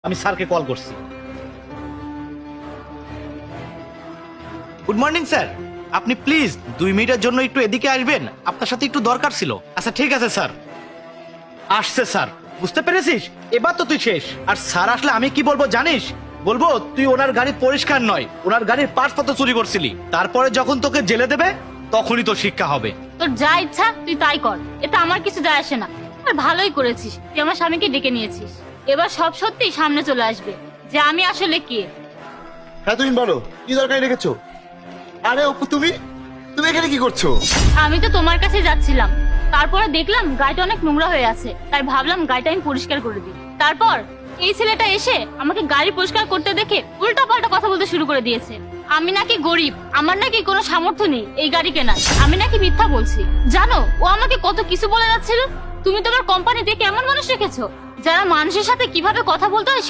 আমি স্যারকে কল করছি। গুড মর্নিং স্যার, আপনি প্লিজ 2 মিনিটের জন্য একটু এদিকে আসবেন, আপনার সাথে একটু দরকার ছিল। আচ্ছা ঠিক আছে স্যার। আসছে স্যার, বুঝতে পেরেছিস? এবার তো তুই শেষ। আর স্যার আসলে আমি কি বলবো জানিস? বলবো তুই ওনার গাড়ি পরিষ্কার নয়, ওনার গাড়ির পার্টস চুরি করছিলি। তারপরে যখন তোকে জেলে দেবে তখনই তোর শিক্ষা হবে। তোর যা ইচ্ছা তুই তাই কর, এতে আমার কিছু যায় আসে না। আর ভালোই করেছিস তুই আমার স্বামীকে ডেকে নিয়েছিস। এবার সব সত্যি সামনে চলে আসবে যে আমি আসলে কে। হ্যাঁ তুমি বলো, কি দরকার রেখেছো? আরে অপু, তুমি তুমি এখানে কি করছো? আমি তো তোমার কাছে যাচ্ছিলাম, তারপরে দেখলাম গাড়িটা অনেক নোংরা হয়ে আছে, তাই ভাবলাম গাড়িটা আমি পরিষ্কার করে দিই। তারপর এই ছেলেটা এসে আমাকে গাড়ি পরিষ্কার করতে দেখে উল্টা পাল্টা কথা বলতে শুরু করে দিয়েছে। আমি নাকি গরিব, আমার নাকি কোনো সামর্থ্য নেই এই গাড়ি কেনার, আমি নাকি মিথ্যা বলছি। জানো ও আমাকে কত কিছু বলে যাচ্ছিল। তুমি তোমার কোম্পানিতে কেমন মানুষ রেখেছো যারা মানুষের সাথে কিভাবে কথা বলতে হয়